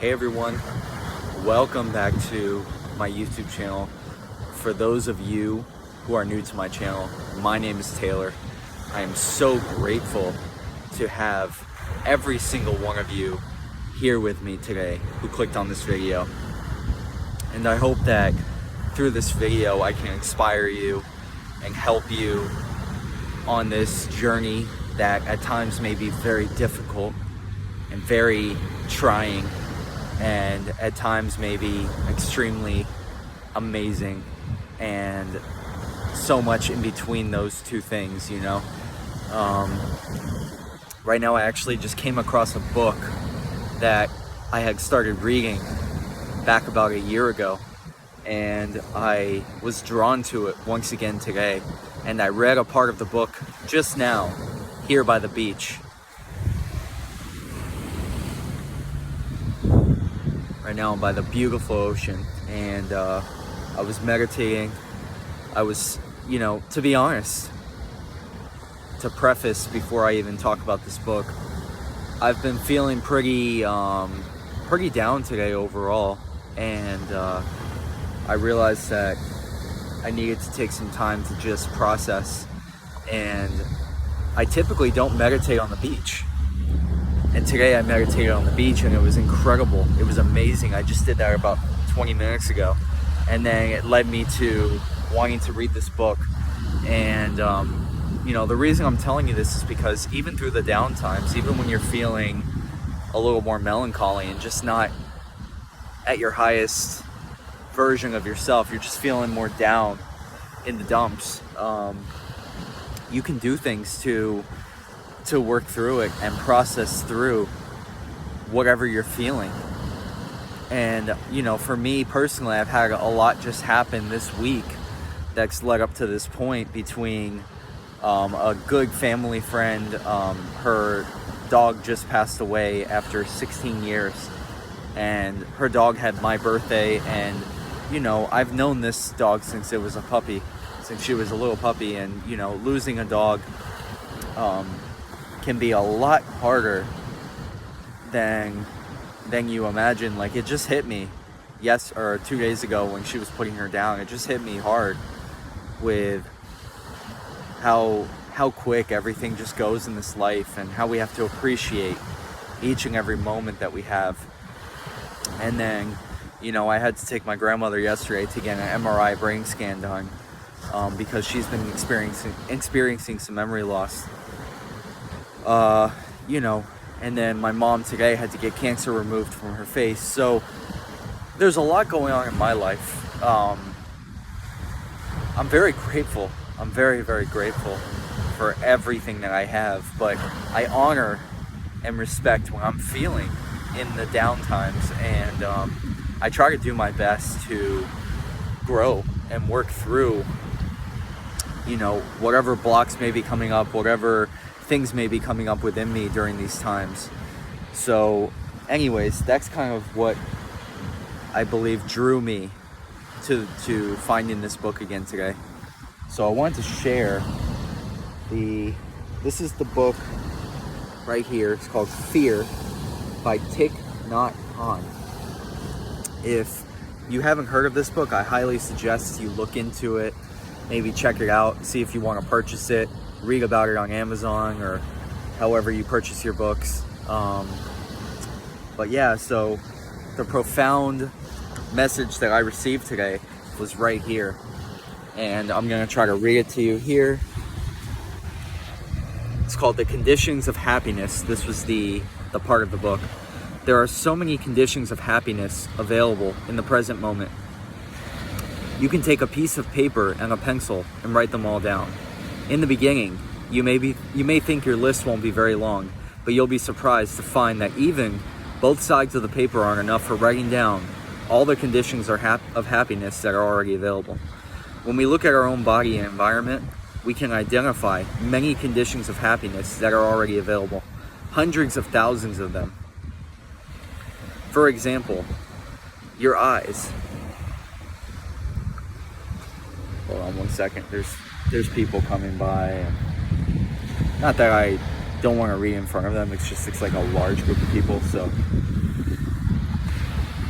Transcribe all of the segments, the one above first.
Hey everyone, welcome back to my YouTube channel. For those of you who are new to my channel, my name is Taylor. I am so grateful to have every single one of you here with me today who clicked on this video. And I hope that through this video I can inspire you and help you on this journey that at times may be very difficult and very trying, and at times may be extremely amazing, and so much in between those two things, you know. Right now I actually just came across a book that I had started reading back about a year ago, and I was drawn to it once again today, and I read a part of the book just now here by the beach. Right now I'm by the beautiful ocean, and I was meditating. I was, you know, to be honest, to preface before I even talk about this book, I've been feeling pretty down today overall, and I realized that I needed to take some time to just process. And I typically don't meditate on the beach, and today I meditated on the beach, and it was incredible. It was amazing. I just did that about 20 minutes ago, and then it led me to wanting to read this book. And you know, the reason I'm telling you this is because even through the down times, even when you're feeling a little more melancholy and just not at your highest version of yourself, you're just feeling more down in the dumps, you can do things to work through it and process through whatever you're feeling. And you know, for me personally, I've had a lot just happen this week that's led up to this point between a good family friend. Her dog just passed away after 16 years, and her dog had my birthday, and you know, I've known this dog since it was a puppy, since she was a little puppy. And you know, losing a dog can be a lot harder than you imagine. Like, it just hit me 2 days ago when she was putting her down. It just hit me hard with how quick everything just goes in this life, and how we have to appreciate each and every moment that we have. And then, you know, I had to take my grandmother yesterday to get an MRI brain scan done, because she's been experiencing some memory loss. You know, and then my mom today had to get cancer removed from her face. So there's a lot going on in my life. I'm very grateful. I'm very, very grateful for everything that I have, but I honor and respect when I'm feeling in the down times, and I try to do my best to grow and work through, you know, whatever blocks may be coming up, whatever things may be coming up within me during these times. So anyways, that's kind of what I believe drew me to finding this book again today. So I wanted to share this is the book right here. It's called Fear by Thich Nhat Hanh. If you haven't heard of this book, I highly suggest you look into it, maybe check it out, see if you want to purchase it, read about it on Amazon or however you purchase your books. But yeah, so the profound message that I received today was right here, and I'm gonna try to read it to you here. It's called The Conditions of Happiness. This was the part of the book. There are so many conditions of happiness available in the present moment. You can take a piece of paper and a pencil and write them all down. In the beginning, you may think your list won't be very long, but you'll be surprised to find that even both sides of the paper aren't enough for writing down all the conditions of happiness that are already available. When we look at our own body and environment, we can identify many conditions of happiness that are already available, hundreds of thousands of them. For example, your eyes. Hold on one second. There's people coming by, and not that I don't want to read in front of them. It's like a large group of people. So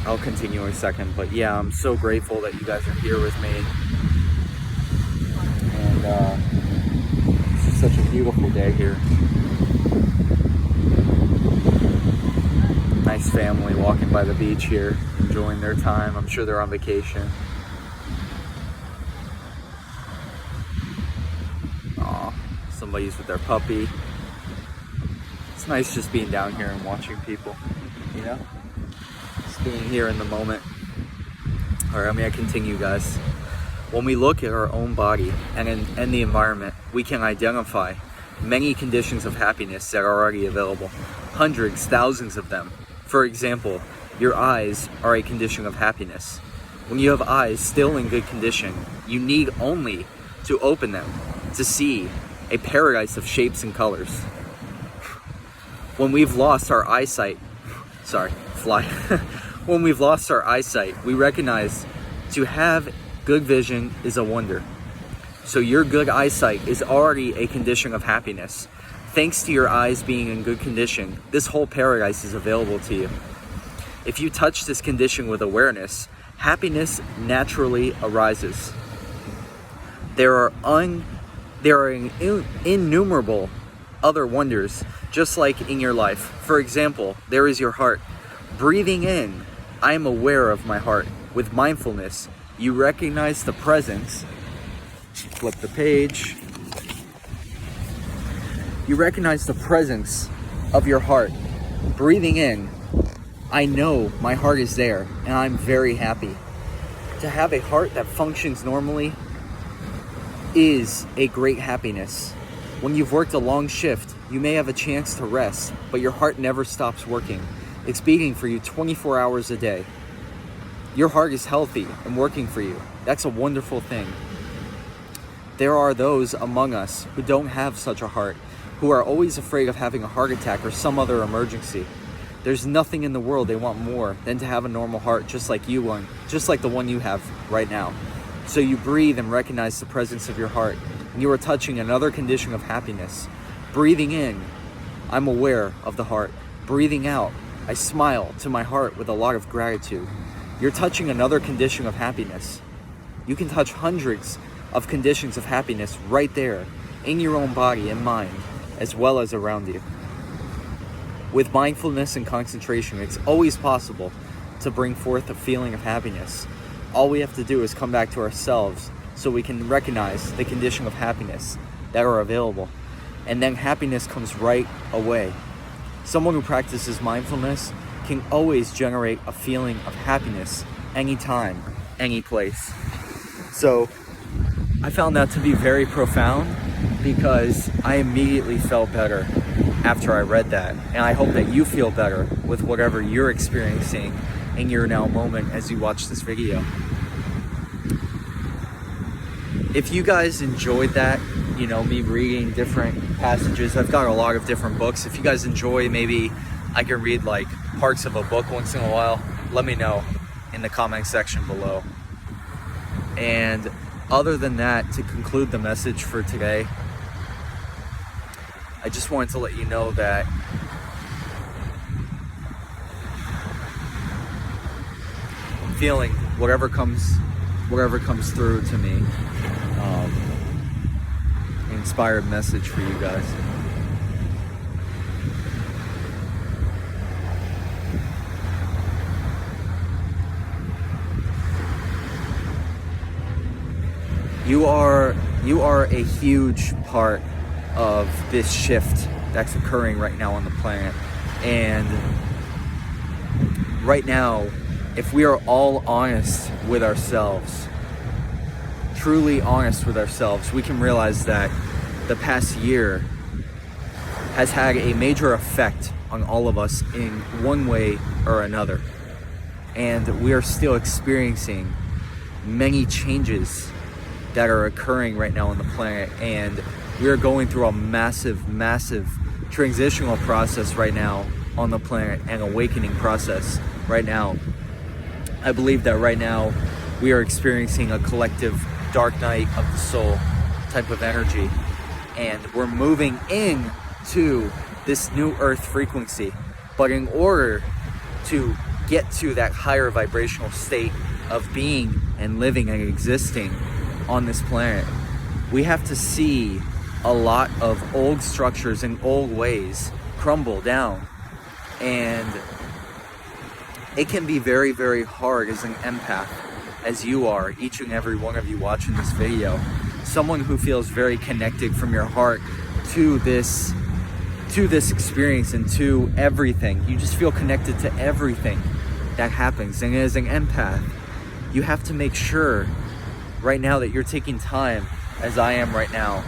I'll continue in a second, but yeah, I'm so grateful that you guys are here with me. And it's just such a beautiful day here. Nice family walking by the beach here, enjoying their time. I'm sure they're on vacation. Aw, somebody's with their puppy. It's nice just being down here and watching people, you know? Just being here in the moment. Alright, I'm gonna continue, guys. When we look at our own body and the environment, we can identify many conditions of happiness that are already available. Hundreds, thousands of them. For example, your eyes are a condition of happiness. When you have eyes still in good condition, you need only to open them to see a paradise of shapes and colors. When we've lost our eyesight, when we've lost our eyesight, we recognize to have good vision is a wonder. So your good eyesight is already a condition of happiness. Thanks to your eyes being in good condition, this whole paradise is available to you. If you touch this condition with awareness, happiness naturally arises. There are innumerable other wonders just like in your life. For example, there is your heart. Breathing in, I am aware of my heart. With mindfulness, you recognize the presence. Flip the page. You recognize the presence of your heart. Breathing in, I know my heart is there and I'm very happy. To have a heart that functions normally is a great happiness. When you've worked a long shift, you may have a chance to rest, but your heart never stops working. It's beating for you 24 hours a day. Your heart is healthy and working for you. That's a wonderful thing. There are those among us who don't have such a heart, who are always afraid of having a heart attack or some other emergency. There's nothing in the world they want more than to have a normal heart just like the one you have right now. So you breathe and recognize the presence of your heart. And you are touching another condition of happiness. Breathing in, I'm aware of the heart. Breathing out, I smile to my heart with a lot of gratitude. You're touching another condition of happiness. You can touch hundreds of conditions of happiness right there in your own body and mind, as well as around you. With mindfulness and concentration, it's always possible to bring forth a feeling of happiness. All we have to do is come back to ourselves so we can recognize the condition of happiness that are available. And then happiness comes right away. Someone who practices mindfulness can always generate a feeling of happiness anytime, any place. So I found that to be very profound because I immediately felt better after I read that. And I hope that you feel better with whatever you're experiencing in your now moment as you watch this video. If you guys enjoyed that, you know, me reading different passages, I've got a lot of different books. If you guys enjoy, maybe I can read like parts of a book once in a while, let me know in the comment section below. And other than that, to conclude the message for today, I just wanted to let you know that I'm feeling whatever comes through to me. Inspired message for you guys. You are a huge part of this shift that's occurring right now on the planet. And right now, if we are all honest with ourselves, truly honest with ourselves, we can realize that the past year has had a major effect on all of us in one way or another. And we are still experiencing many changes that are occurring right now on the planet. And we are going through a massive, massive transitional process right now on the planet, an awakening process right now. I believe that right now we are experiencing a collective dark night of the soul type of energy, and we're moving into this new earth frequency. But in order to get to that higher vibrational state of being and living and existing on this planet, we have to see a lot of old structures and old ways crumble down. And it can be very, very hard as an empath, as you are, each and every one of you watching this video, someone who feels very connected from your heart to this experience and to everything. You just feel connected to everything that happens. And as an empath, you have to make sure right now that you're taking time, as I am right now,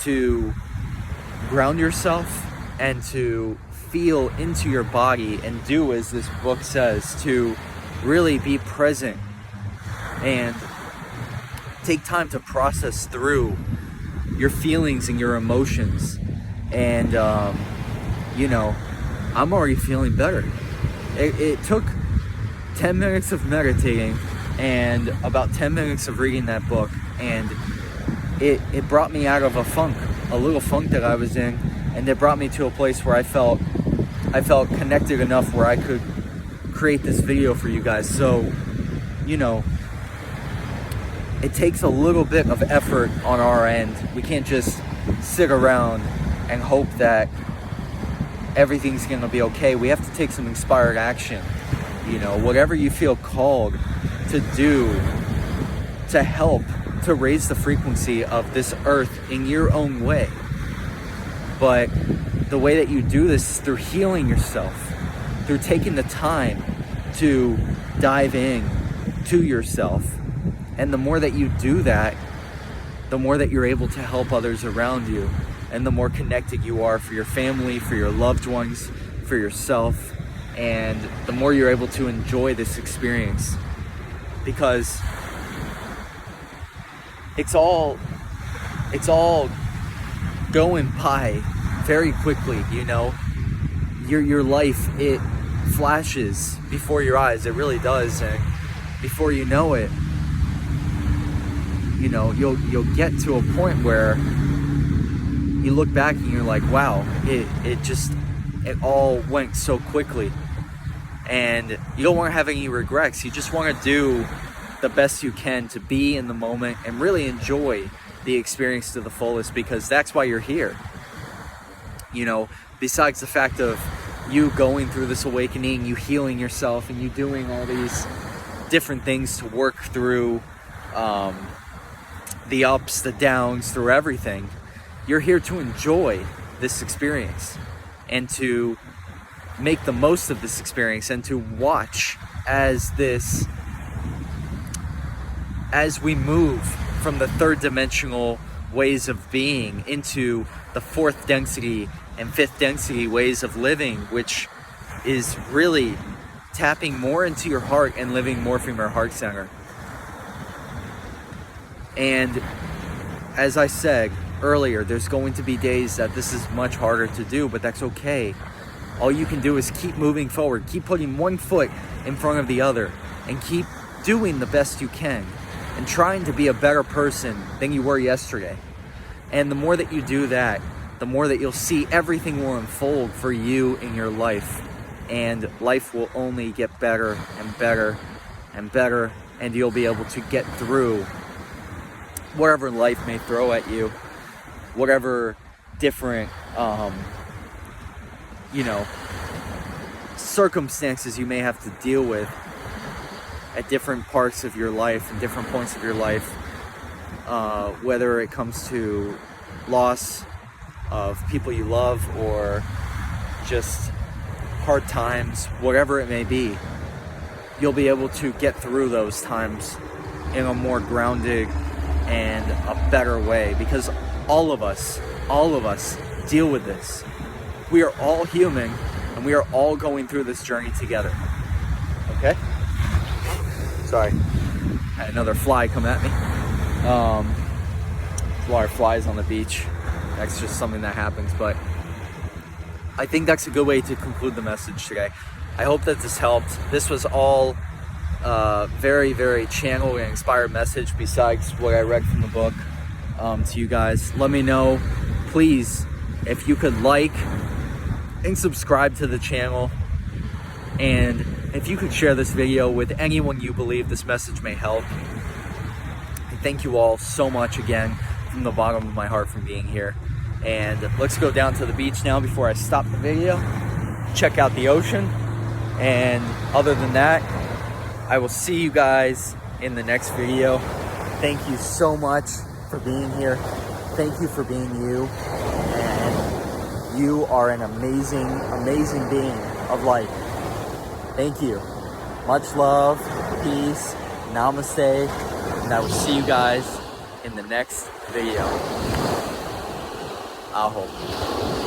to ground yourself and to feel into your body and do as this book says, to really be present and take time to process through your feelings and your emotions. And I'm already feeling better. It took 10 minutes of meditating and about 10 minutes of reading that book, and it brought me out of a little funk that I was in, and it brought me to a place where I felt connected enough where I could create this video for you guys. So, it takes a little bit of effort on our end. We can't just sit around and hope that everything's gonna be okay. We have to take some inspired action. Whatever you feel called to do to help to raise the frequency of this earth in your own way. But the way that you do this is through healing yourself, through taking the time to dive in to yourself. And the more that you do that, the more that you're able to help others around you, and the more connected you are for your family, for your loved ones, for yourself, and the more you're able to enjoy this experience. Because it's all going by very quickly, your life, it flashes before your eyes. It really does. And before you know it, you'll get to a point where you look back and you're like, wow, it all went so quickly. And you don't want to have any regrets. You just want to do the best you can to be in the moment and really enjoy the experience to the fullest, because that's why you're here. Besides the fact of you going through this awakening, you healing yourself, and you doing all these different things to work through the ups, the downs, through everything, you're here to enjoy this experience and to make the most of this experience, and to watch as we move from the third dimensional ways of being into the fourth density and fifth density ways of living, which is really tapping more into your heart and living more from your heart center. And as I said earlier, there's going to be days that this is much harder to do, but that's okay. All you can do is keep moving forward, keep putting one foot in front of the other, and keep doing the best you can, and trying to be a better person than you were yesterday. And the more that you do that, the more that you'll see everything will unfold for you in your life. And life will only get better and better and better, and you'll be able to get through whatever life may throw at you, whatever different circumstances you may have to deal with at different parts of your life and different points of your life, whether it comes to loss of people you love or just hard times, whatever it may be. You'll be able to get through those times in a more grounded and a better way, because all of us deal with this. We are all human, and we are all going through this journey together. Okay? Sorry, I had another fly come at me. A lot of flies on the beach. That's just something that happens, but I think that's a good way to conclude the message today. I hope that this helped. This was all very, very channeled and inspired message besides what I read from the book to you guys. Let me know, please, if you could like and subscribe to the channel, and If you could share this video with anyone you believe this message may help. I thank you all so much again from the bottom of my heart for being here. And let's go down to the beach now before I stop the video. Check out the ocean. And other than that, I will see you guys in the next video. Thank you so much for being here. Thank you for being you. And you are an amazing, amazing being of light. Thank you. Much love, peace, namaste, and I will see you guys in the next video. Aho.